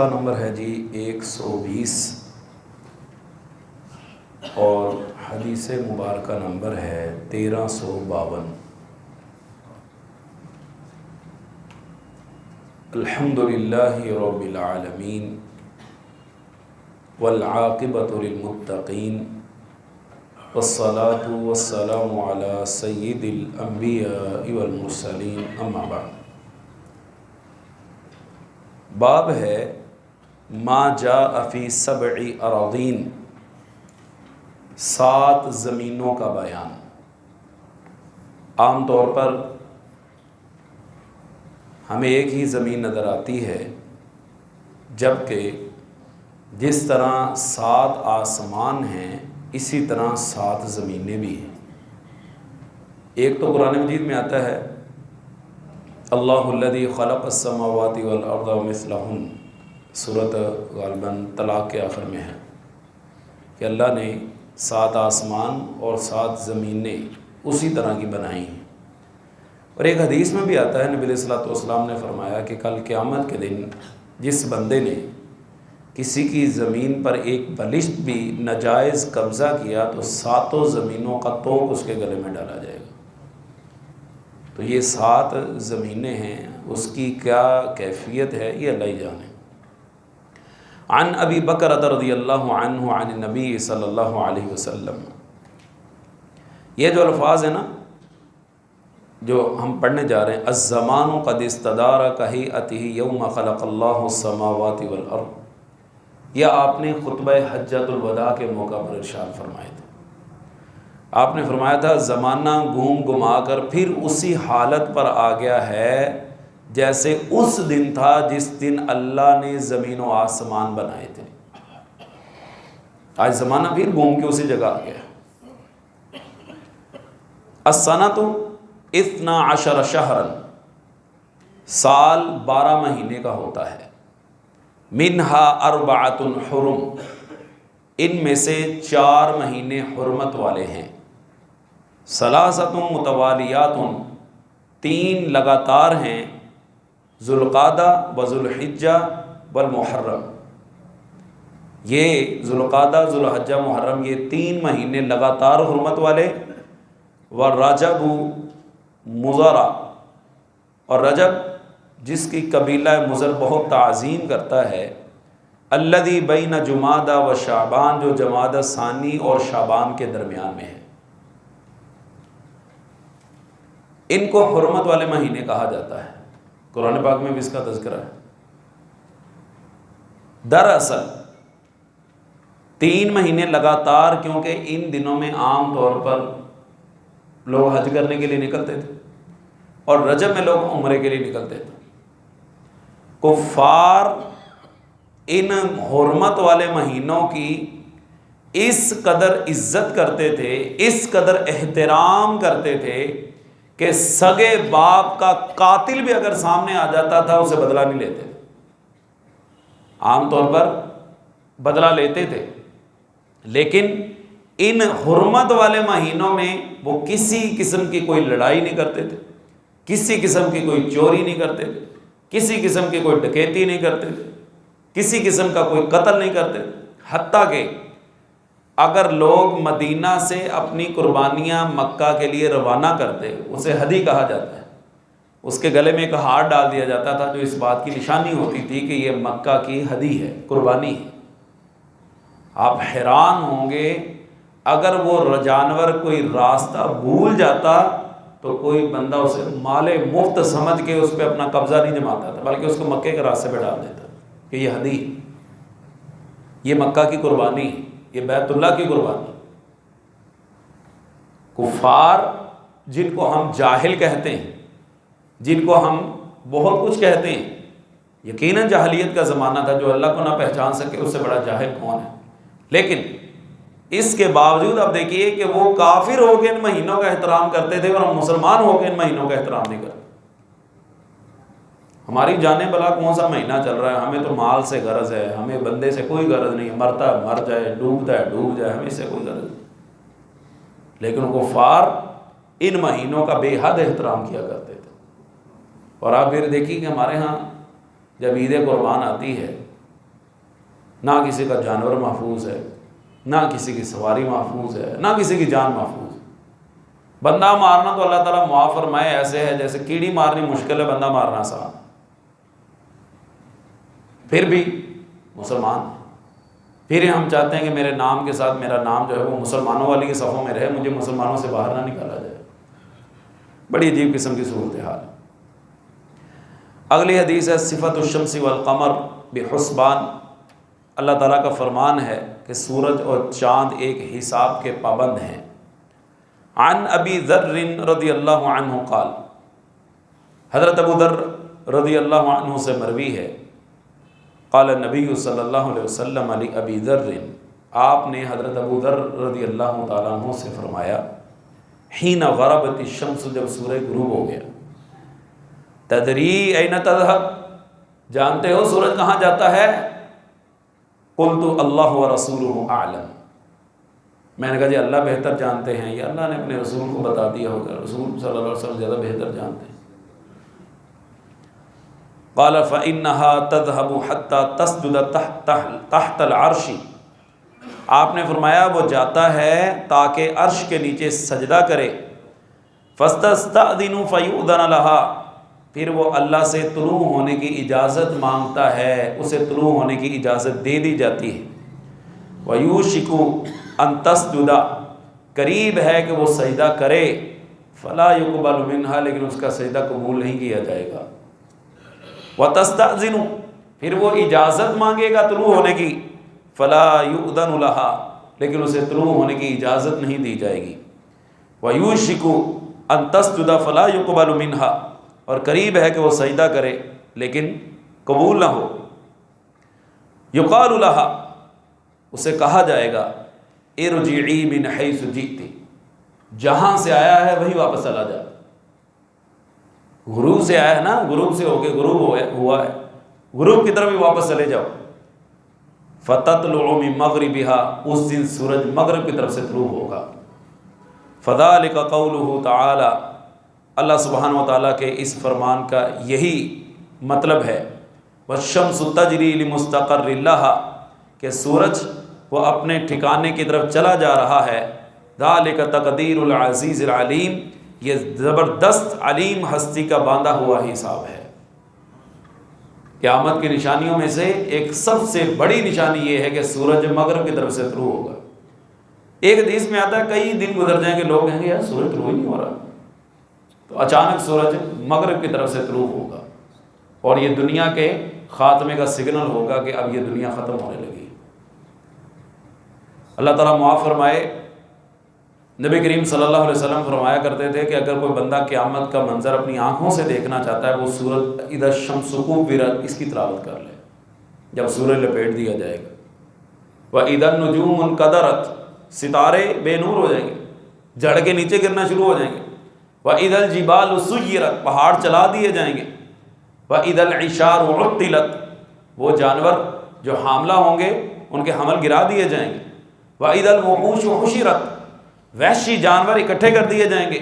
Number ہے جی 120 اور حدیث مبارکہ نمبر ہے 1352۔ الحمدللہ رب العالمین والعاقبۃ للمتقین والصلاة والسلام علی سید الانبیاء والمرسلین، اما بعد۔ باب ہے ما جاء فی 7 اراضین، 7 زمینوں کا بیان۔ عام طور پر ہمیں ایک ہی زمین نظر آتی ہے، جبکہ جس طرح 7 آسمان ہیں اسی طرح 7 زمینیں بھی ہیں۔ ایک تو قرآن مجید میں آتا ہے اللہ الذی خلق السماوات والارض ومثلہن، سورۃ غالباً طلاق کے آخر میں ہے کہ اللہ نے 7 آسمان اور 7 زمینیں اسی طرح کی بنائی ہیں۔ اور ایک حدیث میں بھی آتا ہے، نبی علیہ الصلوۃ والسلام نے فرمایا کہ کل قیامت کے دن جس بندے نے کسی کی زمین پر ایک بلشت بھی ناجائز قبضہ کیا تو 7 زمینوں کا توق اس کے گلے میں ڈالا جائے گا۔ تو یہ 7 زمینیں ہیں، اس کی کیا کیفیت ہے یہ اللہ ہی جانے۔ عن ابی بکر رضی اللہ عنہ عن النبی صلی اللہ علیہ وسلم، یہ جو الفاظ ہیں نا جو ہم پڑھنے جا رہے ہیں، الزمان قد استدار کہیئتہ یوم خلق اللہ السماوات والارض، یہ آپ نے خطبہ حجۃ الوداع کے موقع پر ارشاد فرمائے تھے۔ آپ نے فرمایا تھا زمانہ گھوم گھما کر پھر اسی حالت پر آ گیا ہے جیسے اس دن تھا جس دن اللہ نے زمین و آسمان بنائے تھے۔ آج زمانہ پھر گھوم کے اسی جگہ آ گیا۔ السنۃ 12 شہرا، سال 12 مہینے کا ہوتا ہے۔ منہا 4 حرم، ان میں سے 4 مہینے حرمت والے ہیں۔ 3 متوالیات، 3 لگاتار ہیں، ذوالقعدہ و ذوالحجہ والمحرم۔ یہ ذوالقعدہ، ذوالحجہ، محرم، یہ 3 مہینے لگاتار حرمت والے۔ ورجب مضر، اور رجب جس کی قبیلہ مضر بہت تعظیم کرتا ہے، الذی بین جمادی و شعبان، جو جمادی ثانی اور شعبان کے درمیان میں ہے۔ ان کو حرمت والے مہینے کہا جاتا ہے، قرآن پاک میں بھی اس کا تذکرہ ہے۔ دراصل 3 مہینے لگاتار، کیونکہ ان دنوں میں عام طور پر لوگ حج کرنے کے لیے نکلتے تھے اور رجب میں لوگ عمرے کے لیے نکلتے تھے۔ کفار ان حرمت والے مہینوں کی اس قدر عزت کرتے تھے، اس قدر احترام کرتے تھے کہ سگے باپ کا قاتل بھی اگر سامنے آ جاتا تھا اسے بدلہ نہیں لیتے۔ عام طور پر بدلہ لیتے تھے، لیکن ان حرمت والے مہینوں میں وہ کسی قسم کی کوئی لڑائی نہیں کرتے تھے، کسی قسم کی کوئی چوری نہیں کرتے تھے، کسی قسم کی کوئی ڈکیتی نہیں کرتے تھے، کسی قسم کا کوئی قتل نہیں کرتے تھے۔ حتیٰ کہ اگر لوگ مدینہ سے اپنی قربانیاں مکہ کے لیے روانہ کرتے، اسے ہدی کہا جاتا ہے، اس کے گلے میں ایک ہار ڈال دیا جاتا تھا جو اس بات کی نشانی ہوتی تھی کہ یہ مکہ کی ہدی ہے، قربانی ہے۔ آپ حیران ہوں گے اگر وہ جانور کوئی راستہ بھول جاتا تو کوئی بندہ اسے مال مفت سمجھ کے اس پہ اپنا قبضہ نہیں جماتا تھا، بلکہ اس کو مکے کے راستے پہ ڈال دیتا کہ یہ ہدی ہے، یہ مکہ کی قربانی ہے، یہ بیت اللہ کی قربانی۔ کفار جن کو ہم جاہل کہتے ہیں، جن کو ہم بہت کچھ کہتے ہیں، یقیناً جاہلیت کا زمانہ تھا، جو اللہ کو نہ پہچان سکے اس سے بڑا جاہل کون ہے، لیکن اس کے باوجود آپ دیکھیے کہ وہ کافر ہو کے ان مہینوں کا احترام کرتے تھے اور ہم مسلمان ہو کے ان مہینوں کا احترام نہیں کرتے۔ ہماری جانے بلا کون سا مہینہ چل رہا ہے، ہمیں تو مال سے غرض ہے، ہمیں بندے سے کوئی غرض نہیں، مرتا ہے مر جائے، ڈوبتا ہے ڈوب جائے، ہمیں اس سے کوئی غرض نہیں۔ لیکن کفار ان مہینوں کا بے حد احترام کیا کرتے تھے۔ اور آپ پھر دیکھیے کہ ہمارے ہاں جب عید قربان آتی ہے نہ کسی کا جانور محفوظ ہے، نہ کسی کی سواری محفوظ ہے، نہ کسی کی جان محفوظ ہے۔ بندہ مارنا تو اللہ تعالیٰ معاف فرمائے ایسے ہے جیسے کیڑی مارنی مشکل ہے، بندہ مارنا آسان، پھر بھی مسلمان، پھر ہم چاہتے ہیں کہ میرے نام کے ساتھ میرا نام جو ہے وہ مسلمانوں والی کے صفوں میں رہے، مجھے مسلمانوں سے باہر نہ نکالا جائے۔ بڑی عجیب قسم کی صورتحال۔ اگلی حدیث ہے صفت الشمس والقمر بحسبان۔ اللہ تعالیٰ کا فرمان ہے کہ سورج اور چاند ایک حساب کے پابند ہیں۔ عن ابی ذر رضی اللہ عنہ قال، حضرت ابو ذر رضی اللہ عنہ سے مروی ہے، قال نبی صلی اللہ علیہ وسلم علی ابی ذر، آپ نے حضرت ابو ذر رضی اللہ تعالیٰ عنہ سے فرمایا، حین غربت الشمس، جب سورج غروب ہو گیا، تدری این تذهب، جانتے ہو سورج کہاں جاتا ہے؟ قلت اللہ ورسولہ اعلم، میں نے کہا جی اللہ بہتر جانتے ہیں، یا اللہ نے اپنے رسول کو بتا دیا ہوگا، رسول صلی اللہ علیہ وسلم زیادہ بہتر جانتے ہیں۔ قال فإنها تذهب حتى تسجد تحت العرش، آپ نے فرمایا وہ جاتا ہے تاکہ عرش کے نیچے سجدہ کرے، فاستأذن فيؤذن لها، پھر وہ اللہ سے طلوع ہونے کی اجازت مانگتا ہے، اسے طلوع ہونے کی اجازت دے دی جاتی ہے۔ وَيُوشِكُ أَن تَسْجُدَ، قریب ہے کہ وہ سجدہ کرے، فَلَا يُقْبَلُ مِنْهَا، لیکن اس کا سجدہ قبول نہیں کیا جائے گا۔ وَتَسْتَأْذِنُ، پھر وہ اجازت مانگے گا طلوع ہونے کی، فَلَا يُؤْذَنُ لَهَا، لیکن اسے طلوع ہونے کی اجازت نہیں دی جائے گی۔ وَيُوشِكُ أَن تَسْجُدَ فَلَا يُقْبَلُ مِنْهَا، اور قریب ہے کہ وہ سجدہ کرے لیکن قبول نہ ہو۔ یقال لها، اسے کہا جائے گا ارجعی من حیث جئتی، جہاں سے آیا ہے وہی واپس چلا جا، غروب سے آیا ہے نا، غروب سے ہو کے غروب ہوا ہے، غروب کی طرف ہی واپس چلے جاؤ۔ فتطلع من مغربها، اس دن سورج مغرب کی طرف سے طلوع ہوگا۔ فذلک قولہ تعالی، اللہ سبحانہ و تعالیٰ کے اس فرمان کا یہی مطلب ہے، والشمس تجری لمستقر لها، کہ سورج وہ اپنے ٹھکانے کی طرف چلا جا رہا ہے۔ ذالک تقدیر العزیز العلیم، یہ زبردست علیم ہستی کا باندھا ہوا حساب ہے۔ قیامت کی نشانیوں میں سے ایک سب سے بڑی نشانی یہ ہے کہ سورج مغرب کی طرف سے طلوع ہوگا۔ ایک حدیث میں آتا ہے کئی دن گزر جائیں گے، لوگ کہیں گے یار سورج طلوع ہی نہیں ہو رہا، تو اچانک سورج مغرب کی طرف سے طلوع ہوگا، اور یہ دنیا کے خاتمے کا سگنل ہوگا کہ اب یہ دنیا ختم ہونے لگی۔ اللہ تعالیٰ معاف فرمائے، نبی کریم صلی اللہ علیہ وسلم فرمایا کرتے تھے کہ اگر کوئی بندہ قیامت کا منظر اپنی آنکھوں سے دیکھنا چاہتا ہے، وہ سورج اذا الشمس کورت، اس کی تلاوت کر لے، جب سورج لپیٹ دیا جائے گا۔ وَإِذَا النُّجُومُ انْقَدَرَتْ، ستارے بے نور ہو جائیں گے، جڑ کے نیچے گرنا شروع ہو جائیں گے۔ وَإِذَا الْجِبَالُ سُيِّرَتْ، پہاڑ چلا دیے جائیں گے۔ وَإِذَا الْعِشَارُ عُطِّلَتْ، وہ جانور جو حاملہ ہوں گے ان کے حمل گرا دیے جائیں گے۔ وَإِذَا الْوُحُوشُ حُشِرَتْ، وحشی جانور اکٹھے کر دیے جائیں گے۔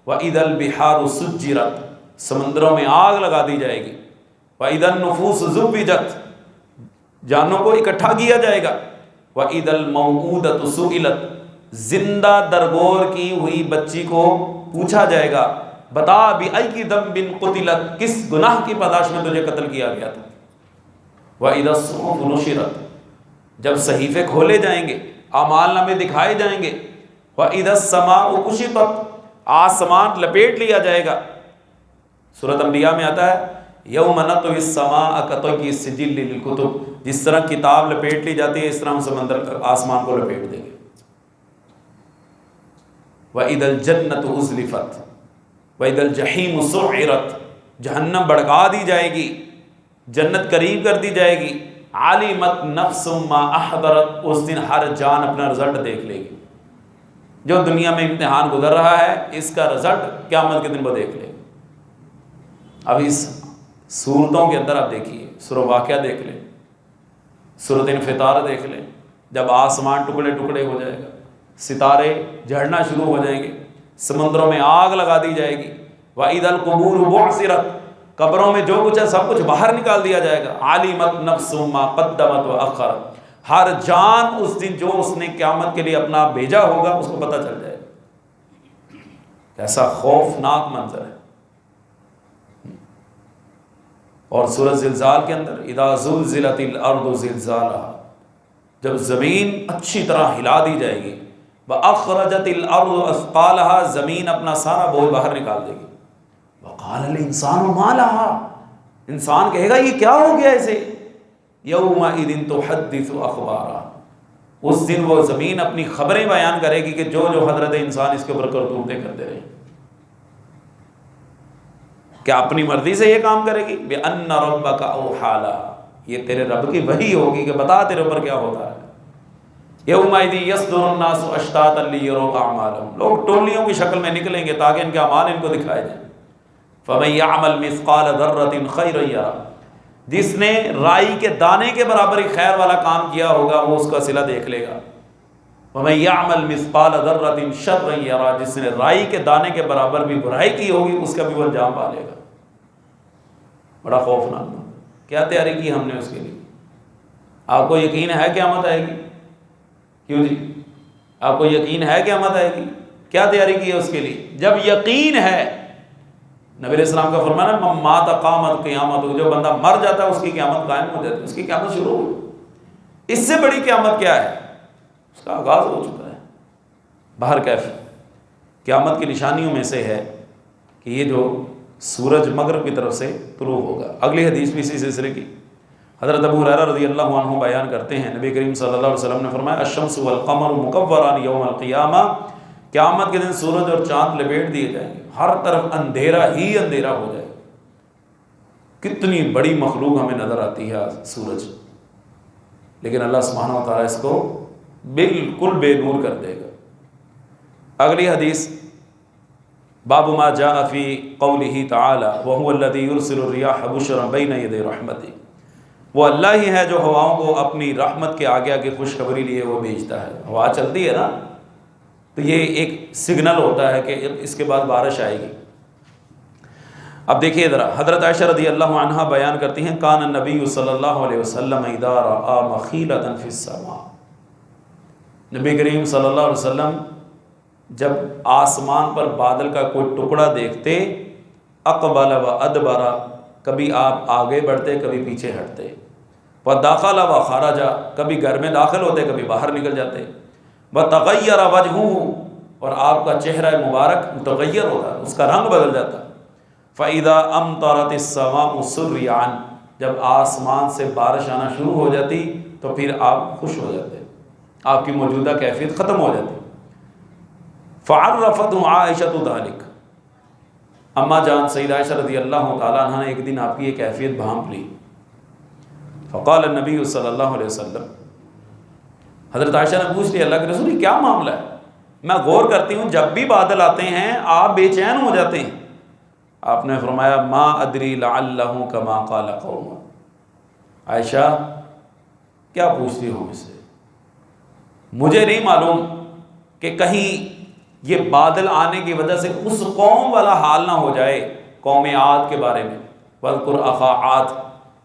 وَإِذَا الْبِحَارُ سُجِّرَتْ، سمندروں میں آگ لگا دی جائے گی۔ وَإِذَا النُّفُوسُ زُوِّجَتْ، جانوں کو اکٹھا کیا جائے گا۔ وَإِذَا الْمَوْءُودَةُ سُئِلَتْ، زندہ درگور کی ہوئی بچی کو پوچھا جائے گا، بتا بِأَيِّ ذَنبٍ قُتِلَتْ، کس گناہ کی پاداش میں تجھے قتل کیا گیا تھا۔ وَإِذَا الصُّحُفُ نُشِرَتْ، جب صحیفے کھولے جائیں گے، اعمال نامے دکھائے جائیں گے۔ وَإِذَا السَّمَاءُ كُشِطَتْ، آسمان لپیٹ لیا جائے گا۔ سورۃ انبیاء میں آتا ہے یوم نطوی السماء کطی السجل للکتب، جس طرح کتاب لپیٹ لی جاتی ہے اس طرح ہم سمندر آسمان کو لپیٹ دیں گے۔ وَإِذَا الْجَنَّةُ أُزْلِفَتْ وَإِذَا الْجَحِيمُ سُعِّرَتْ، جہنم بھڑکا دی جائے گی، جنت قریب کر دی جائے گی۔ عَلِمَتْ نَفْسٌ مَا أَحْضَرَتْ، اس دن ہر جان اپنا رزلٹ دیکھ لے گی، جو دنیا میں امتحان گزر رہا ہے اس کا رزلٹ قیامت کے دن وہ دیکھ لے گی۔ اب اس صورتوں کے اندر آپ دیکھیے، سورہ واقعہ دیکھ لیں، سورۃ انفطار دیکھ لیں، جب آسمان ٹکڑے ٹکڑے ہو جائے گا، ستارے جھڑنا شروع ہو جائیں گے، سمندروں میں آگ لگا دی جائے گی۔ وَإِذَا الْقُبُورُ بُعْثِرَتْ، قبروں میں جو کچھ ہے سب کچھ باہر نکال دیا جائے گا. عالمت نفس ما قدمت وأخر، ہر جان اس دن جو اس نے قیامت کے لیے اپنا بھیجا ہوگا اس کو پتہ چل جائے گا. کیسا خوفناک منظر ہے. اور سورۃ زلزال کے اندر اذا زلزلت الارض زلزالها، جب زمین اچھی طرح ہلا دی جائے گی، وَأَخْرَجَتِ الْأَرْضُ أَثْقَالَهَا، زمین اپنا سارا بوجھ باہر نکال دے گی. وَقَالَ الْإِنسَانُ مَا لَهَا، انسان کہے گا یہ کیا ہو گیا اسے. يَوْمَئِذٍ تُحَدِّثُ أَخْبَارَهَا، اس دن وہ زمین اپنی خبریں بیان کرے گی کہ جو جو حضرت انسان اس کے اوپر کرتوتیں کرتے رہے. کیا اپنی مرضی سے یہ کام کرے گی؟ بِأَنَّ رَبَّكَ أَوْحَىٰ لَهَا، یہ تیرے رب کی وحی ہوگی کہ بتا تیرے اوپر کیا ہوتا ہے. یومئذ یصدر الناس اشتاتا لیروا اعمالهم، لوگ ٹولیوں کی شکل میں نکلیں گے تاکہ ان کے اعمال ان کو دکھائے جائیں. فمن یعمل مثقال ذرۃ خیرا یرہ، جس نے رائی کے دانے کے برابر ہی خیر والا کام کیا ہوگا وہ اس کا صلہ دیکھ لے گا. ومن یعمل مثقال ذرۃ شرا یرہ، جس نے رائی کے دانے کے برابر بھی برائی کی ہوگی اس کا بھی وہ انجام پا لے گا. بڑا خوفناک. کیا تیاری کی ہم نے اس کے لیے؟ آپ کو یقین ہے قیامت آئے گی؟ کیوں جی آپ کو یقین ہے قیامت آئے گی؟ کیا تیاری کی ہے اس کے لیے؟ جب یقین ہے، نبی علیہ السلام کا فرمانا من مات قامت قیامت، جو بندہ مر جاتا ہے اس کی قیامت قائم ہو جاتی ہے، اس کی قیامت شروع ہو. اس سے بڑی قیامت کیا ہے؟ اس کا آغاز ہو چکا ہے. باہر کیف قیامت کی نشانیوں میں سے ہے کہ یہ جو سورج مغرب کی طرف سے طلوع ہوگا. اگلی حدیث بھی اسی سلسلے کی. حضرت ابو ہریرہ رضی اللہ عنہ بیان کرتے ہیں نبی کریم صلی اللہ علیہ وسلم نے فرمایا الشمس والقمر مکوران یوم القیامہ، قیامت کے دن سورج اور چاند لپیٹ دیے جائیں گے، ہر طرف اندھیرا ہی اندھیرا ہو جائے گا. کتنی بڑی مخلوق ہمیں نظر آتی ہے سورج، لیکن اللہ سبحانہ و تعالیٰ اس کو بالکل بے نور کر دے گا. اگلی حدیث باب ما جاء فی قولہ تعالی وہو الذی یرسل الریاح بشرا بین یدی رحمتہ، وہ اللہ ہی ہے جو ہواؤں کو اپنی رحمت کے آگے آگے خوشخبری لیے وہ بھیجتا ہے. ہوا چلتی ہے نا تو یہ ایک سگنل ہوتا ہے کہ اس کے بعد بارش آئے گی. اب دیکھیے ذرا، حضرت عائشہ رضی اللہ عنہا بیان کرتی ہیں کان النبی صلی اللہ علیہ وسلم اذا رأى مخیلۃ فی السماء، نبی کریم صلی اللہ علیہ وسلم جب آسمان پر بادل کا کوئی ٹکڑا دیکھتے اقبل و ادبر، کبھی آپ آگے بڑھتے کبھی پیچھے ہٹتے. وَدَخَلَ وَخَرَجَ، کبھی گھر میں داخل ہوتے کبھی باہر نکل جاتے. وَتَغَيَّرَ وَجْهُهُ، اور آپ کا چہرہ مبارک متغیر ہوتا، اس کا رنگ بدل جاتا. فَإِذَا أَمْطَرَتِ السَّمَاءُ سُرِّعًا، جب آسمان سے بارش آنا شروع ہو جاتی تو پھر آپ خوش ہو جاتے، آپ کی موجودہ کیفیت ختم ہو جاتی. فَعَرَّفَتْهُ عَائِشَةُ ذَلِكَ، اماں جان سیدہ عائشہ رضی اللہ تعالیٰ عنہ نے ایک دن آپ کی یہ کیفیت بھانپ لی. فقال النبی صلی اللہ علیہ وسلم، حضرت عائشہ نے پوچھ لیا اللہ کے رسول کیا معاملہ ہے؟ میں غور کرتی ہوں جب بھی بادل آتے ہیں آپ بے چین ہو جاتے ہیں. آپ نے فرمایا ما ادری لعلہ کما قال قوم، عائشہ کیا پوچھتی ہو مجھ سے، مجھے نہیں معلوم کہ کہیں یہ بادل آنے کی وجہ سے اس قوم والا حال نہ ہو جائے قوم عاد کے بارے میں. وَاذْكُرْ أَخَا عَادٍ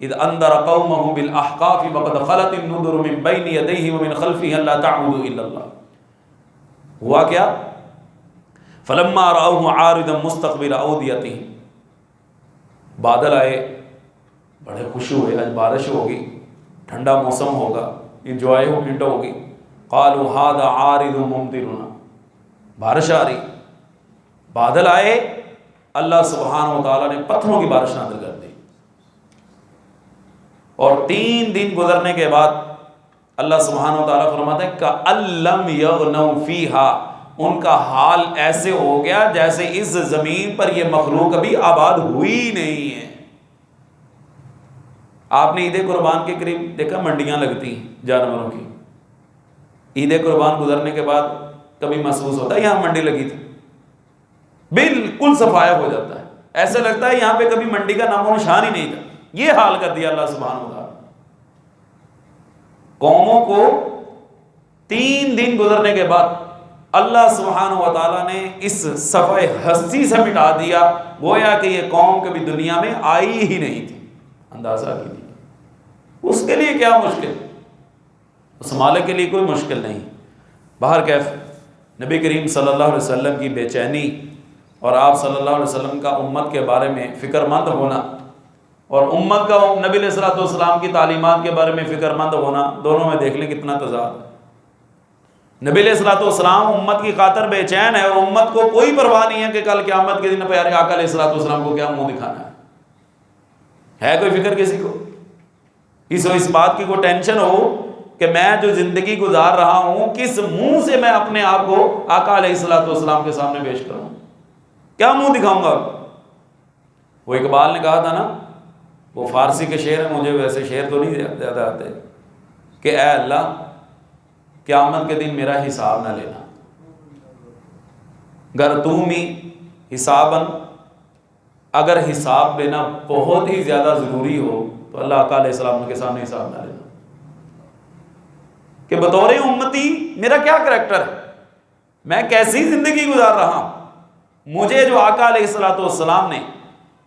اذ انذر قومه بالاحقاف وقد خلت النذر من بين يديه ومن خلفه الا تعبدوا الا الله. ہوا کیا؟ فلما رأوه عارضا مستقبل اوديتهم، بادل آئے، بڑے خوش ہوئے، آج بارش ہوگی، ٹھنڈا موسم ہوگا، انجوائمنٹ ہوگی. قالوا هذا عارض ممطرنا، بارش آ رہی. بادل آئے، اللہ سبحانہ و تعالیٰ نے پتھروں کی بارش نازل کر دی. اور 3 دن گزرنے کے بعد اللہ سبحانہ و تعالیٰ فرماتا ہے کأن لم یغنوا فیہا، ان کا حال ایسے ہو گیا جیسے اس زمین پر یہ مخلوق ابھی آباد ہوئی نہیں ہے. آپ نے عید قربان کے قریب دیکھا منڈیاں لگتی جانوروں کی، عید قربان گزرنے کے بعد کبھی محسوس ہوتا ہے یہاں منڈی لگی تھی؟ بالکل صفایا ہو جاتا ہے، ایسے لگتا ہے یہاں پہ کبھی منڈی کا نام و نشان ہی نہیں تھا. یہ حال کر دیا اللہ سبحانہ و تعالیٰ. قوموں کو 3 دن گزرنے کے بعد اللہ سبحانہ و تعالیٰ نے اس صفحہ ہستی سے مٹا دیا، گویا کہ یہ قوم کبھی دنیا میں آئی ہی نہیں تھی۔ اندازہ کیجیے اس کے لیے کیا مشکل، اس مالک کے لیے کوئی مشکل نہیں۔ بہر کیف نبی کریم صلی اللہ علیہ وسلم کی بے چینی اور آپ صلی اللہ علیہ وسلم کا امت کے بارے میں فکر مند ہونا، اور امت کا نبی علیہ الصلوۃ والسلام کی تعلیمات کے بارے میں فکر مند ہونا، دونوں میں دیکھ لیں کتنا تضاد ہے۔ نبی علیہ الصلوۃ والسلام امت کی خاطر بے چین ہے، اور امت کو کوئی پرواہ نہیں ہے کہ کل قیامت کے دن پیارے آقا علیہ الصلوۃ والسلام کو کیا منہ دکھانا ہے کوئی فکر کسی کو؟ اس بات کی کوئی ٹینشن ہو کہ میں جو زندگی گزار رہا ہوں کس منہ سے میں اپنے آپ کو آقا علیہ الصلوۃ والسلام کے سامنے پیش کروں، کیا منہ دکھاؤں گا؟ وہ اقبال نے کہا تھا نا، وہ فارسی کے شعر ہیں، مجھے ویسے شعر تو نہیں زیادہ آتے، کہ اے اللہ قیامت کے دن میرا حساب نہ لینا، گر تومی حساباً، اگر حساب لینا بہت ہی زیادہ ضروری ہو تو اللہ آقا علیہ السلام کے سامنے حساب نہ لینا، کہ بطور امتی میرا کیا کریکٹر ہے، میں کیسی زندگی گزار رہا ہوں۔ مجھے جو آقا علیہ الصلوۃ والسلام نے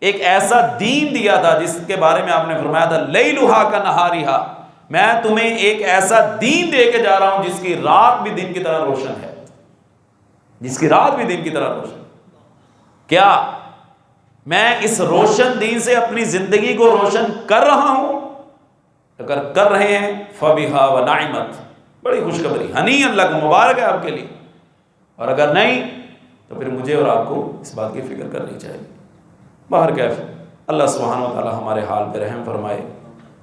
ایک ایسا دین دیا تھا جس کے بارے میں آپ نے فرمایا تھا لیلھا کنہارھا، میں تمہیں ایک ایسا دین دے کے جا رہا ہوں جس کی رات بھی دن کی طرح روشن ہے، جس کی رات بھی دن کی طرح روشن۔ کیا میں اس روشن دین سے اپنی زندگی کو روشن کر رہا ہوں؟ اگر کر رہے ہیں فبہا ونعمت، بڑی خوشخبری، ہنیئا لکم، مبارک ہے آپ کے لیے، اور اگر نہیں تو پھر مجھے اور آپ کو اس بات کی فکر کرنی چاہیے۔ بہر کیف اللہ سبحانہ و تعالی ہمارے حال پہ رحم فرمائے۔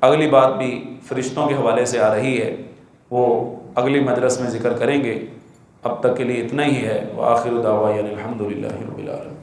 اگلی بات بھی فرشتوں کے حوالے سے آ رہی ہے، وہ اگلی مجلس میں ذکر کریں گے، اب تک کے لیے اتنا ہی ہے۔ وآخر دعوانا الحمد للہ رب العالمین۔